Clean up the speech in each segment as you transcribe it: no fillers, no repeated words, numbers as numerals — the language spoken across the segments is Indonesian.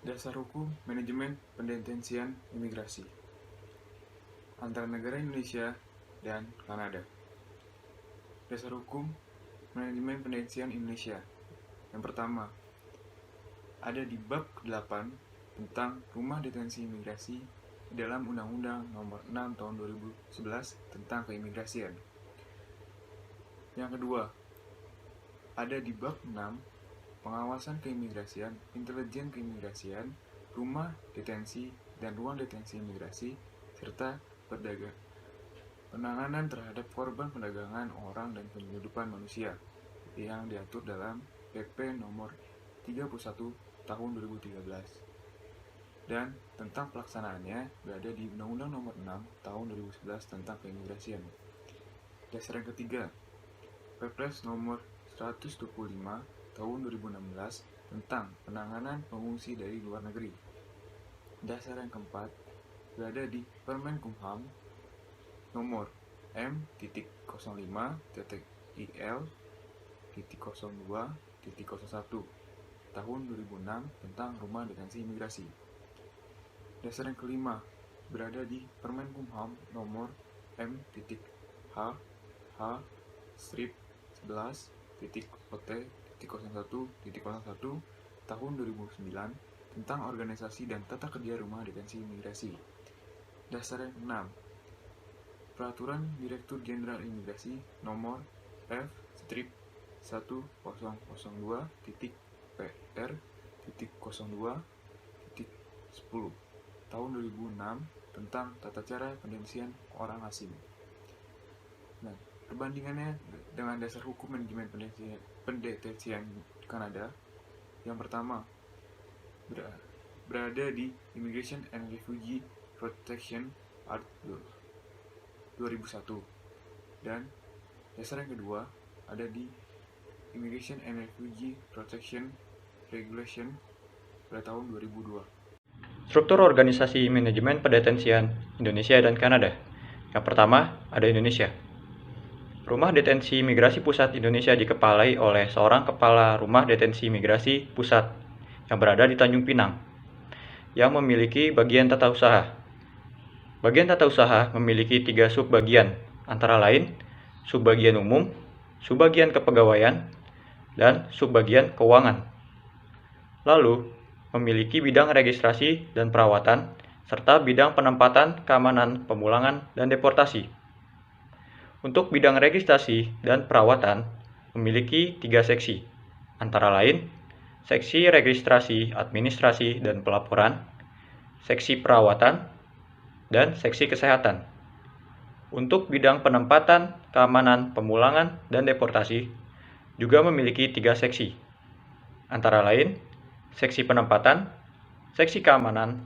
Dasar Hukum Manajemen Pendetensian Imigrasi antara negara Indonesia dan Kanada. Dasar Hukum Manajemen Pendetensian Indonesia. Yang pertama, ada di bab 8 tentang Rumah Detensi Imigrasi dalam Undang-Undang Nomor 6 Tahun 2011 tentang Keimigrasian. Yang kedua, ada di bab 6 Pengawasan Keimigrasian, Intelijen Keimigrasian, Rumah Detensi dan Ruang Detensi Imigrasi, serta penanganan terhadap korban perdagangan orang dan penyeludupan manusia yang diatur dalam PP nomor 31 tahun 2013 dan tentang pelaksanaannya berada di Undang-Undang nomor 6 tahun 2011 tentang keimigrasian. Dasar yang ketiga, Perpres nomor 125 tahun 2016 tentang penanganan pengungsi dari luar negeri. Dasar yang keempat berada di Permenkumham nomor M.Il.02.01 tahun 2006 tentang Rumah Detensi Imigrasi. Dasar yang kelima berada di Permenkumham nomor M.H/11.OT.01.01 tahun 2009 tentang organisasi dan tata kerja Rumah Detensi Imigrasi. Dasar yang 6 Peraturan Direktur Jenderal Imigrasi nomor F-1002.PR.02.10 tahun 2006 tentang tata cara pendetensian orang asing. Nah, perbandingannya dengan dasar hukum manajemen pendetensian Kanada, yang pertama berada di Immigration and Refugee Protection Act 2001 dan dasar yang kedua ada di Immigration and Refugee Protection Regulation pada tahun 2002. Struktur organisasi manajemen pendetensian Indonesia dan Kanada. Yang pertama, ada Indonesia. Rumah Detensi Imigrasi Pusat Indonesia dikepalai oleh seorang kepala Rumah Detensi Imigrasi Pusat yang berada di Tanjung Pinang, yang memiliki bagian tata usaha. Bagian tata usaha memiliki 3 subbagian, antara lain subbagian umum, subbagian kepegawaian, dan subbagian keuangan. Lalu, memiliki bidang registrasi dan perawatan, serta bidang penempatan, keamanan, pemulangan, dan deportasi. Untuk bidang registrasi dan perawatan, memiliki 3 seksi, antara lain seksi registrasi, administrasi, dan pelaporan, seksi perawatan, dan seksi kesehatan. Untuk bidang penempatan, keamanan, pemulangan, dan deportasi, juga memiliki 3 seksi, antara lain seksi penempatan, seksi keamanan,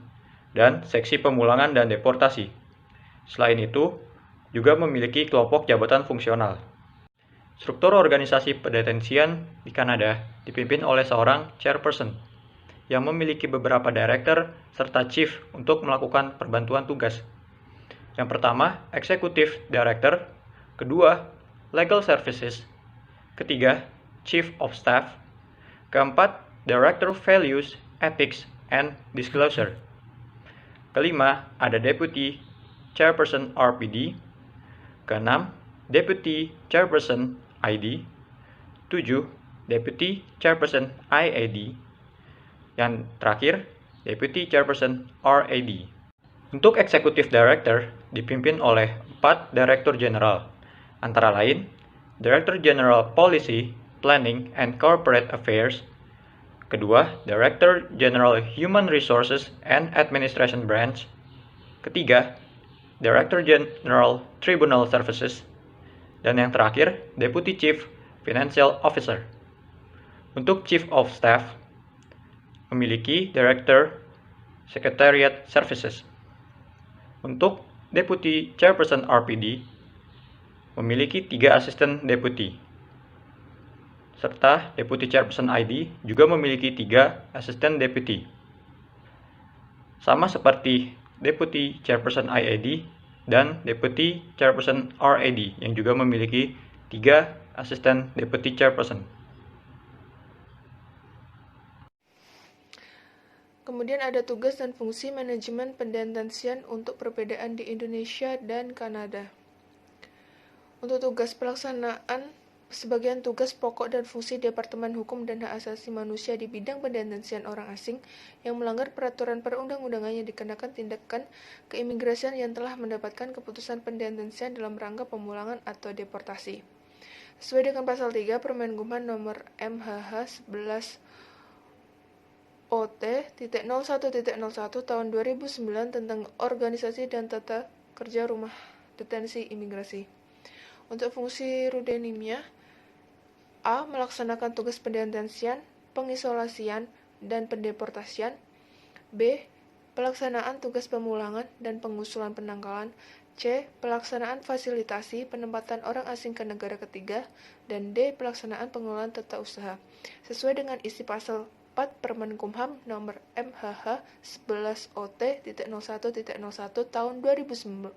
dan seksi pemulangan dan deportasi. Selain itu, juga memiliki kelompok jabatan fungsional. Struktur organisasi pendetensian di Kanada dipimpin oleh seorang chairperson yang memiliki beberapa director serta chief untuk melakukan perbantuan tugas. Yang pertama, executive director, kedua, legal services, ketiga, chief of staff, keempat, director values, ethics, and disclosure. Kelima, ada deputy chairperson RPD, keenam, deputy chairperson ID, 7, deputy chairperson IAD, yang terakhir, deputy chairperson RAD. Untuk executive director dipimpin oleh 4 director general, antara lain Director General Policy, Planning, and Corporate Affairs, kedua, Director General Human Resources and Administration Branch, ketiga, Director General Tribunal Services, dan yang terakhir, Deputy Chief Financial Officer. Untuk Chief of Staff, memiliki Director Secretariat Services. Untuk Deputy Chairperson RPD, memiliki 3 asisten deputy. Serta Deputy Chairperson ID juga memiliki 3 asisten deputy. Sama seperti Deputy Chairperson IAD dan Deputy Chairperson RAD yang juga memiliki 3 asisten deputy chairperson. Kemudian ada tugas dan fungsi manajemen pendetensian untuk perbedaan di Indonesia dan Kanada. Untuk tugas pelaksanaan, sebagian tugas pokok dan fungsi Departemen Hukum dan Hak Asasi Manusia di bidang pendetensian orang asing yang melanggar peraturan perundang-undangan yang dikenakan tindakan keimigrasian yang telah mendapatkan keputusan pendetensian dalam rangka pemulangan atau deportasi. Sesuai dengan pasal 3 Permenkumham nomor MHH 11 OT.01.01 tahun 2009 tentang organisasi dan tata kerja rumah detensi imigrasi. Untuk fungsi rudenimnya, A. Melaksanakan tugas pendetensian, pengisolasian, dan pendeportasian. B. Pelaksanaan tugas pemulangan dan pengusulan penangkalan. C. Pelaksanaan fasilitasi penempatan orang asing ke negara ketiga. Dan D. Pelaksanaan pengelolaan tata usaha. Sesuai dengan isi pasal 4 Permenkumham nomor MHH 11 OT.01.01 tahun 2009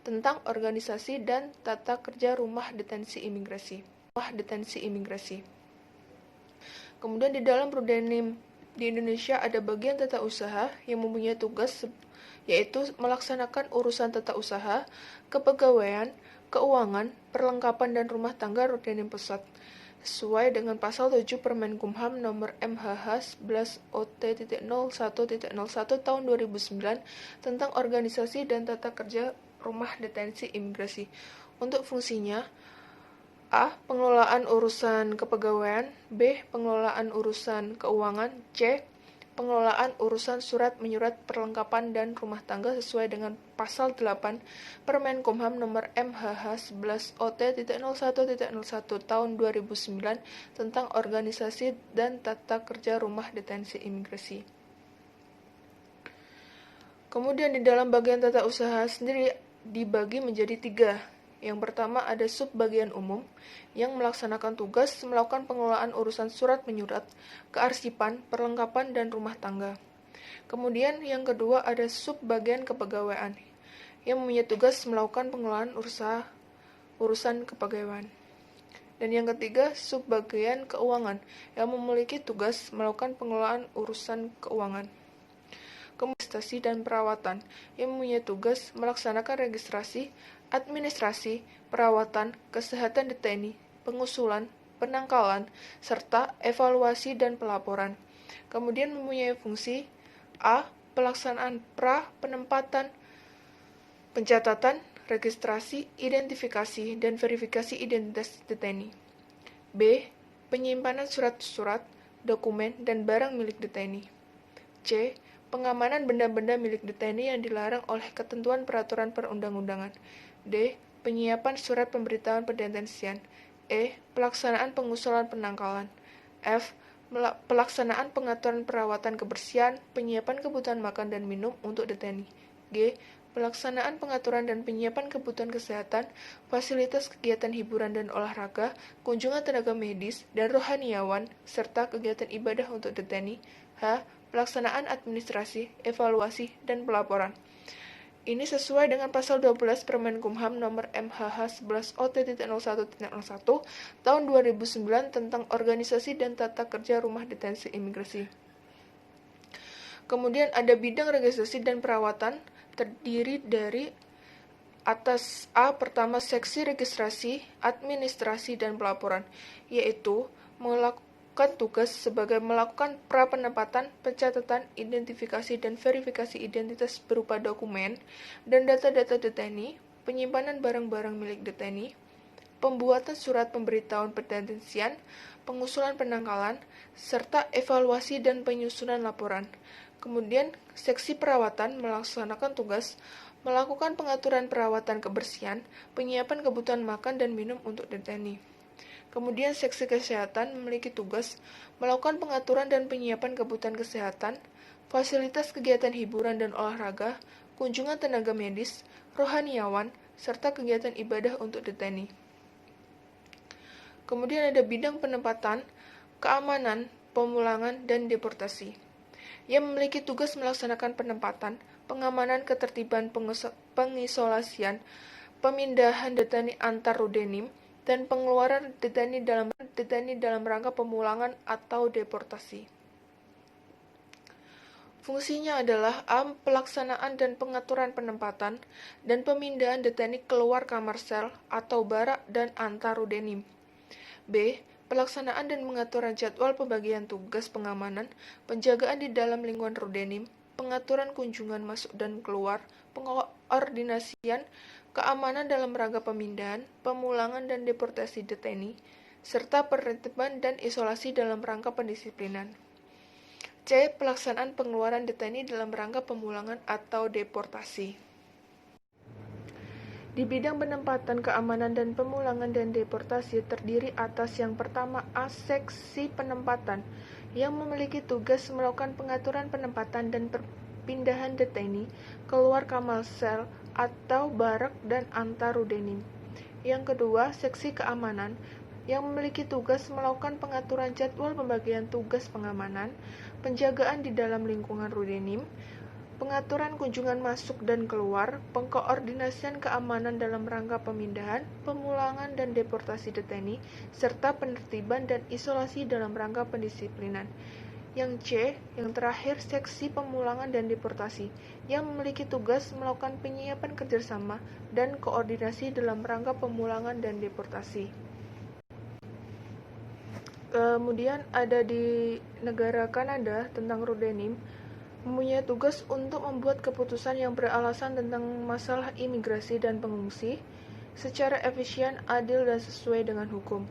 tentang organisasi dan tata kerja rumah detensi imigrasi. Kemudian di dalam Rudenim di Indonesia ada bagian tata usaha yang mempunyai tugas yaitu melaksanakan urusan tata usaha, kepegawaian, keuangan, perlengkapan dan rumah tangga Rudenim Pusat. Sesuai dengan pasal 7 Permenkumham nomor MHH 11 OT.01.01 tahun 2009 tentang organisasi dan tata kerja rumah detensi imigrasi. Untuk fungsinya, A. Pengelolaan urusan kepegawaian. B. Pengelolaan urusan keuangan. C. Pengelolaan urusan surat menyurat perlengkapan dan rumah tangga sesuai dengan pasal 8 Permenkumham nomor MHH 11 OT.01.01 tahun 2009 tentang organisasi dan tata kerja rumah detensi imigrasi. Kemudian di dalam bagian tata usaha sendiri dibagi menjadi 3. Yang pertama ada subbagian umum yang melaksanakan tugas melakukan pengelolaan urusan surat menyurat, kearsipan, perlengkapan, dan rumah tangga. Kemudian yang kedua ada subbagian kepegawaian yang mempunyai tugas melakukan pengelolaan urusan kepegawaian. Dan yang ketiga subbagian keuangan yang memiliki tugas melakukan pengelolaan urusan keuangan. Administrasi dan perawatan yang mempunyai tugas melaksanakan registrasi, administrasi, perawatan, kesehatan deteni, pengusulan, penangkalan, serta evaluasi dan pelaporan. Kemudian mempunyai fungsi A. Pelaksanaan penempatan, pencatatan, registrasi, identifikasi, dan verifikasi identitas deteni. B. Penyimpanan surat-surat, dokumen, dan barang milik deteni. C. Pengamanan benda-benda milik deteni yang dilarang oleh ketentuan peraturan perundang-undangan. D. Penyiapan surat pemberitahuan pendetensian. E. Pelaksanaan pengusulan penangkalan. F. Pelaksanaan pengaturan perawatan kebersihan, penyiapan kebutuhan makan dan minum untuk deteni. G. Pelaksanaan pengaturan dan penyiapan kebutuhan kesehatan, fasilitas kegiatan hiburan dan olahraga, kunjungan tenaga medis dan rohaniawan, serta kegiatan ibadah untuk deteni. H. Pelaksanaan administrasi, evaluasi, dan pelaporan. Ini sesuai dengan pasal 12 Permenkumham nomor MHH 11 OT.01.01 tahun 2009 tentang organisasi dan tata kerja rumah detensi imigrasi. Kemudian ada bidang registrasi dan perawatan terdiri dari atas A. Pertama, seksi registrasi, administrasi, dan pelaporan, yaitu melakukan tugas sebagai melakukan pra-penempatan, pencatatan, identifikasi, dan verifikasi identitas berupa dokumen dan data-data deteni, penyimpanan barang-barang milik deteni, pembuatan surat pemberitahuan pendetensian, pengusulan penangkalan, serta evaluasi dan penyusunan laporan. Kemudian, seksi perawatan melaksanakan tugas melakukan pengaturan perawatan kebersihan, penyiapan kebutuhan makan dan minum untuk deteni. Kemudian seksi kesehatan memiliki tugas melakukan pengaturan dan penyiapan kebutuhan kesehatan, fasilitas kegiatan hiburan dan olahraga, kunjungan tenaga medis, rohaniawan, serta kegiatan ibadah untuk deteni. Kemudian ada bidang penempatan, keamanan, pemulangan, dan deportasi, yang memiliki tugas melaksanakan penempatan, pengamanan ketertiban pengisolasian, pemindahan deteni antar rudenim, dan pengeluaran deteni dalam rangka pemulangan atau deportasi. Fungsinya adalah A. Pelaksanaan dan pengaturan penempatan dan pemindahan DTNI keluar kamar sel atau barak dan antarudenim. B. Pelaksanaan dan pengaturan jadwal pembagian tugas pengamanan, penjagaan di dalam lingkungan rudenim, pengaturan kunjungan masuk dan keluar, pengkoordinasian keamanan dalam rangka pemindahan, pemulangan dan deportasi DTNI, serta penertiban dan isolasi dalam rangka pendisiplinan. C. Pelaksanaan pengeluaran DTNI dalam rangka pemulangan atau deportasi. Di bidang penempatan, keamanan, dan pemulangan dan deportasi terdiri atas yang pertama A. Seksi penempatan yang memiliki tugas melakukan pengaturan penempatan dan perpindahan DTNI keluar kamar sel atau barak dan antarudenim. Yang kedua, seksi keamanan yang memiliki tugas melakukan pengaturan jadwal pembagian tugas pengamanan, penjagaan di dalam lingkungan rudenim, pengaturan kunjungan masuk dan keluar, pengkoordinasian keamanan dalam rangka pemindahan, pemulangan dan deportasi DTNI, serta penertiban dan isolasi dalam rangka pendisiplinan. Yang C, yang terakhir, seksi pemulangan dan deportasi, yang memiliki tugas melakukan penyiapan kerjasama dan koordinasi dalam rangka pemulangan dan deportasi. Kemudian ada di negara Kanada tentang rudenim, mempunyai tugas untuk membuat keputusan yang beralasan tentang masalah imigrasi dan pengungsi secara efisien, adil, dan sesuai dengan hukum.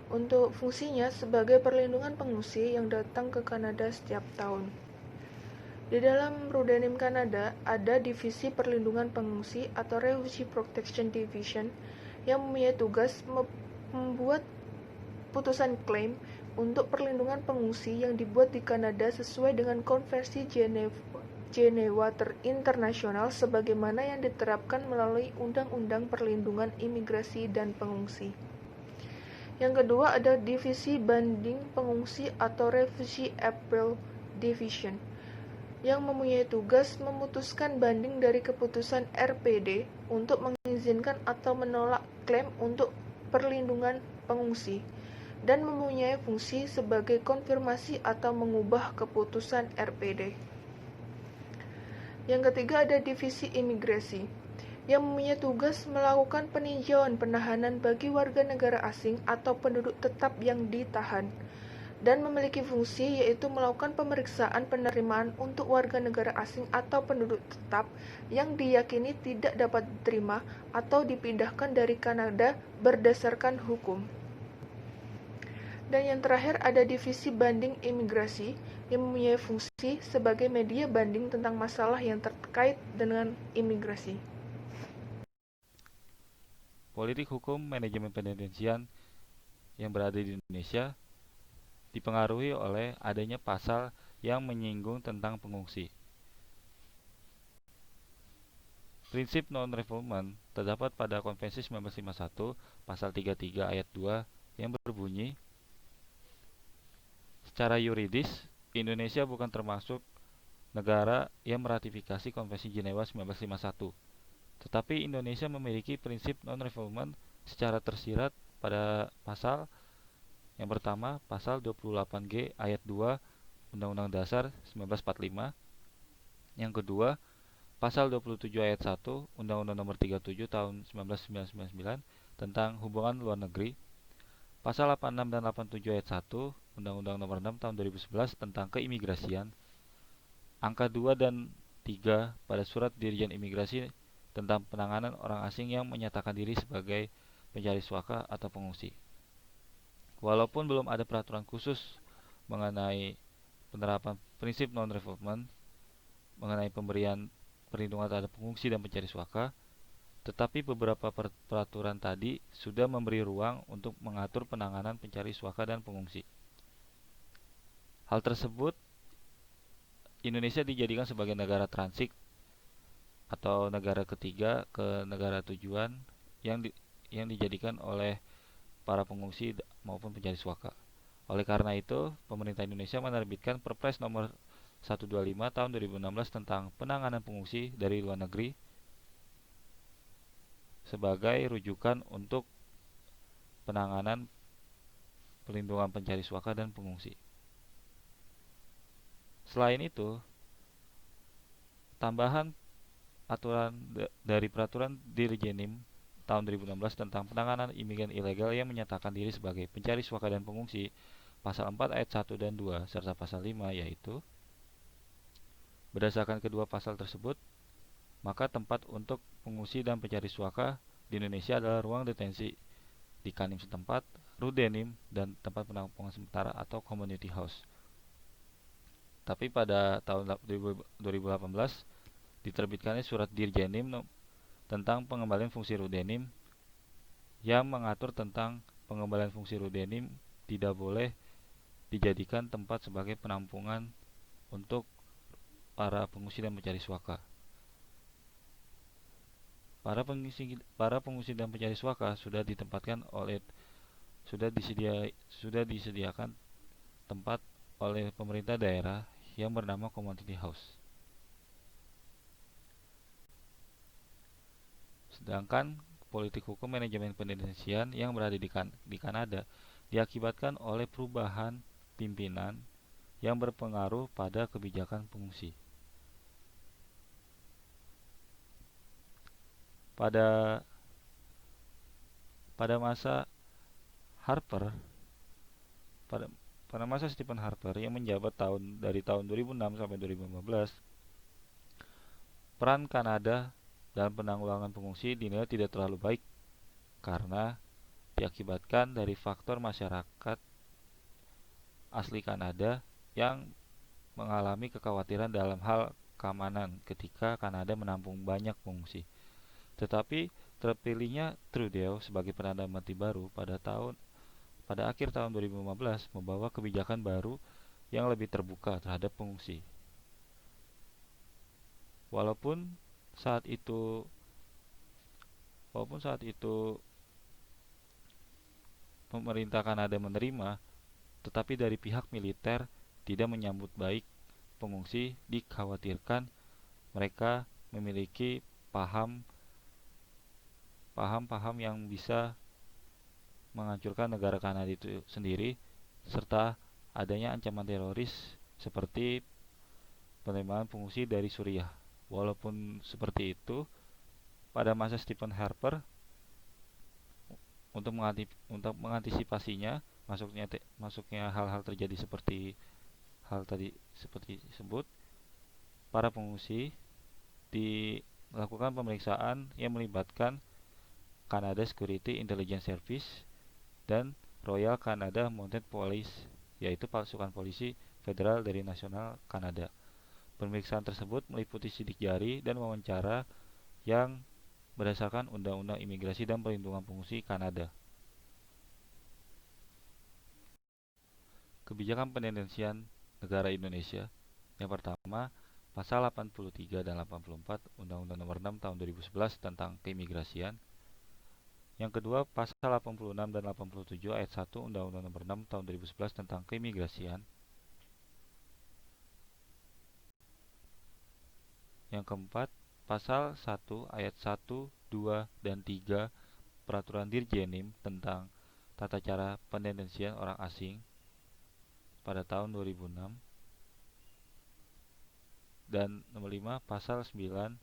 Untuk fungsinya sebagai perlindungan pengungsi yang datang ke Kanada setiap tahun. Di dalam rudenim Kanada ada Divisi Perlindungan Pengungsi atau Refugee Protection Division yang mempunyai tugas membuat putusan klaim untuk perlindungan pengungsi yang dibuat di Kanada sesuai dengan Konvensi Jenewa Internasional sebagaimana yang diterapkan melalui Undang-Undang Perlindungan Imigrasi dan Pengungsi. Yang kedua ada Divisi Banding Pengungsi atau Refugee Appeal Division yang mempunyai tugas memutuskan banding dari keputusan RPD untuk mengizinkan atau menolak klaim untuk perlindungan pengungsi dan mempunyai fungsi sebagai konfirmasi atau mengubah keputusan RPD. Yang ketiga ada Divisi Imigrasi yang mempunyai tugas melakukan peninjauan penahanan bagi warga negara asing atau penduduk tetap yang ditahan dan memiliki fungsi yaitu melakukan pemeriksaan penerimaan untuk warga negara asing atau penduduk tetap yang diyakini tidak dapat diterima atau dipindahkan dari Kanada berdasarkan hukum. Dan yang terakhir ada Divisi Banding Imigrasi yang mempunyai fungsi sebagai media banding tentang masalah yang terkait dengan imigrasi. Politik hukum manajemen pendetensian yang berada di Indonesia dipengaruhi oleh adanya pasal yang menyinggung tentang pengungsi. Prinsip non-refoulement terdapat pada Konvensi 1951 pasal 33 ayat 2 yang berbunyi, secara yuridis, Indonesia bukan termasuk negara yang meratifikasi Konvensi Jenewa 1951. Tetapi Indonesia memiliki prinsip non-refoulement secara tersirat pada pasal yang pertama, pasal 28G ayat 2 Undang-Undang Dasar 1945. Yang kedua, pasal 27 ayat 1 Undang-Undang Nomor 37 Tahun 1999 tentang hubungan luar negeri. Pasal 86 dan 87 ayat 1 Undang-Undang Nomor 6 Tahun 2011 tentang keimigrasian. Angka 2 dan 3 pada Surat Dirjen Imigrasi tentang penanganan orang asing yang menyatakan diri sebagai pencari suaka atau pengungsi. Walaupun belum ada peraturan khusus mengenai penerapan prinsip non-refoulement mengenai pemberian perlindungan terhadap pengungsi dan pencari suaka, tetapi beberapa peraturan tadi sudah memberi ruang untuk mengatur penanganan pencari suaka dan pengungsi. Hal tersebut, Indonesia dijadikan sebagai negara transit atau negara ketiga ke negara tujuan yang dijadikan oleh para pengungsi maupun pencari suaka. Oleh karena itu, pemerintah Indonesia menerbitkan Perpres nomor 125 tahun 2016 tentang penanganan pengungsi dari luar negeri sebagai rujukan untuk penanganan pelindungan pencari suaka dan pengungsi. Selain itu, tambahan aturan dari peraturan Dirjenim tahun 2016 tentang penanganan imigran ilegal yang menyatakan diri sebagai pencari suaka dan pengungsi, pasal 4 ayat 1 dan 2 serta pasal 5, yaitu berdasarkan kedua pasal tersebut, maka tempat untuk pengungsi dan pencari suaka di Indonesia adalah ruang detensi di Kanim setempat, Rudenim, dan tempat penampungan sementara atau community house. Tapi pada tahun 2018 diterbitkannya surat Dirjenim tentang pengembalian fungsi Rudenim yang mengatur tentang pengembalian fungsi Rudenim tidak boleh dijadikan tempat sebagai penampungan untuk para pengungsi dan pencari suaka. Para pengungsi dan pencari suaka sudah disediakan tempat oleh pemerintah daerah yang bernama community house. Sedangkan politik hukum manajemen pendetensian yang berada di Kanada diakibatkan oleh perubahan pimpinan yang berpengaruh pada kebijakan pengungsi. Pada masa Harper, pada masa Stephen Harper yang menjabat dari tahun 2006 sampai 2015, peran Kanada dalam penanggulangan pengungsi dinilai tidak terlalu baik karena diakibatkan dari faktor masyarakat asli Kanada yang mengalami kekhawatiran dalam hal keamanan ketika Kanada menampung banyak pengungsi. Tetapi terpilihnya Trudeau sebagai Perdana Menteri baru pada akhir tahun 2015 membawa kebijakan baru yang lebih terbuka terhadap pengungsi. Walaupun saat itu pemerintah Kanada menerima, tetapi dari pihak militer tidak menyambut baik pengungsi, dikhawatirkan mereka memiliki paham-paham yang bisa menghancurkan negara Kanada itu sendiri, serta adanya ancaman teroris seperti penerimaan pengungsi dari Suriah. Walaupun seperti itu, pada masa Stephen Harper, untuk mengantisipasinya masuknya hal-hal terjadi seperti disebut, para pengungsi dilakukan pemeriksaan yang melibatkan Canada Security Intelligence Service dan Royal Canada Mounted Police, yaitu pasukan polisi federal dari nasional Kanada. Pemeriksaan tersebut meliputi sidik jari dan wawancara yang berdasarkan Undang-Undang Imigrasi dan Perlindungan Pengungsi Kanada. Kebijakan pendetensian negara Indonesia. Yang pertama, pasal 83 dan 84 Undang-Undang Nomor 6 Tahun 2011 tentang Keimigrasian. Yang kedua, pasal 86 dan 87 ayat 1 Undang-Undang Nomor 6 Tahun 2011 tentang Keimigrasian. Yang keempat, pasal 1 ayat 1, 2, dan 3 Peraturan Dirjenim tentang tata cara pendetensian orang asing pada tahun 2006. Dan nomor 5, pasal 9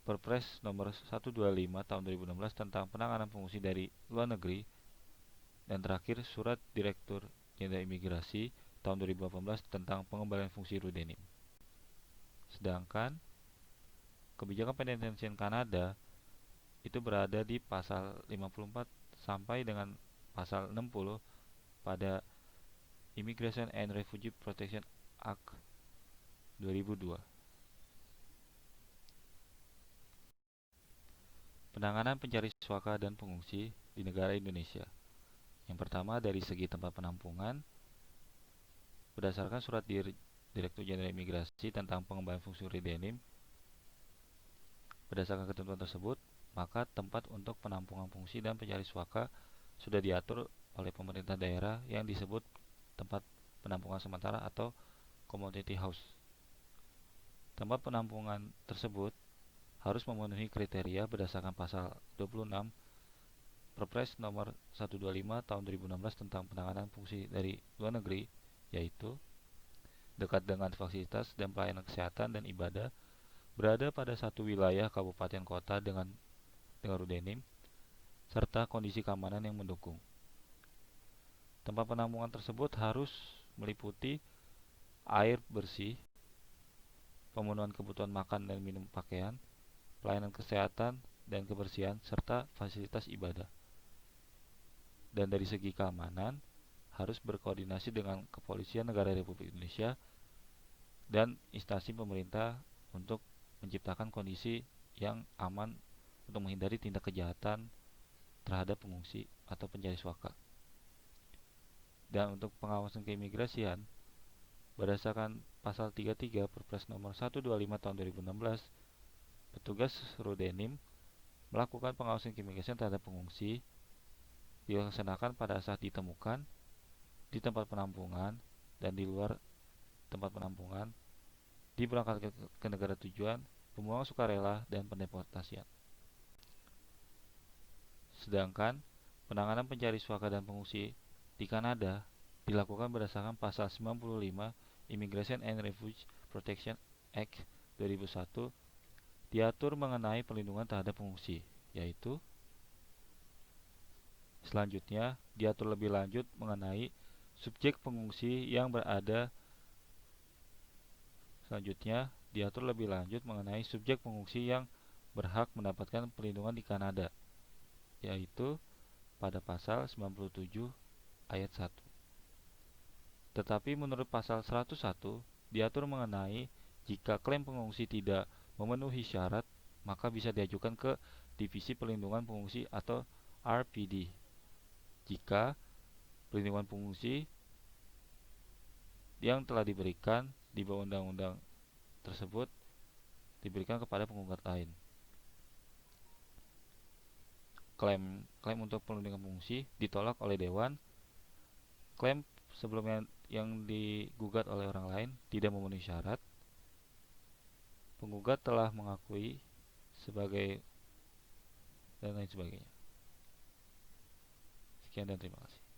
Perpres nomor 125 tahun 2016 tentang penanganan pengungsi dari luar negeri. Dan terakhir, surat Direktur Jenderal Imigrasi tahun 2018 tentang pengembalian fungsi Rudenim. Sedangkan kebijakan pendetensian Kanada itu berada di pasal 54 sampai dengan pasal 60 pada Immigration and Refugee Protection Act 2002. Penanganan pencari suaka dan pengungsi di negara Indonesia. Yang pertama, dari segi tempat penampungan, berdasarkan surat Direktur Jenderal Imigrasi tentang pengembalian fungsi Rudenim, berdasarkan ketentuan tersebut, maka tempat untuk penampungan pengungsi dan pencari suaka sudah diatur oleh pemerintah daerah yang disebut tempat penampungan sementara atau community house. Tempat penampungan tersebut harus memenuhi kriteria berdasarkan pasal 26 Perpres nomor 125 tahun 2016 tentang penanganan fungsi dari luar negeri, yaitu dekat dengan fasilitas dan pelayanan kesehatan dan ibadah, berada pada satu wilayah kabupaten kota dengan rudenim, serta kondisi keamanan yang mendukung. Tempat penampungan tersebut harus meliputi air bersih, pemenuhan kebutuhan makan dan minum pakaian, pelayanan kesehatan dan kebersihan, serta fasilitas ibadah. Dan dari segi keamanan, harus berkoordinasi dengan Kepolisian Negara Republik Indonesia dan instansi pemerintah untuk menciptakan kondisi yang aman untuk menghindari tindak kejahatan terhadap pengungsi atau pencari suaka. Dan untuk pengawasan keimigrasian, berdasarkan pasal 33 Perpres nomor 125 tahun 2016, petugas Rudenim melakukan pengawasan keimigrasian terhadap pengungsi dilaksanakan pada saat ditemukan di tempat penampungan dan di luar tempat penampungan, diberangkatkan ke negara tujuan, pembuangan sukarela, dan pendeportasian. Sedangkan penanganan pencari suaka dan pengungsi di Kanada dilakukan berdasarkan pasal 95 Immigration and Refugee Protection Act 2001, diatur mengenai perlindungan terhadap pengungsi, yaitu selanjutnya diatur lebih lanjut mengenai subjek pengungsi yang berada berhak mendapatkan perlindungan di Kanada, yaitu pada pasal 97 ayat 1. Tetapi menurut pasal 101 diatur mengenai jika klaim pengungsi tidak memenuhi syarat, maka bisa diajukan ke Divisi Perlindungan Pengungsi atau RPD. Jika perlindungan pengungsi yang telah diberikan di bawah undang-undang tersebut diberikan kepada penggugat lain. Klaim untuk perlindungan pengungsi ditolak oleh Dewan. Klaim sebelumnya yang digugat oleh orang lain tidak memenuhi syarat. Penggugat telah mengakui sebagai dan lain sebagainya. Sekian dan terima kasih.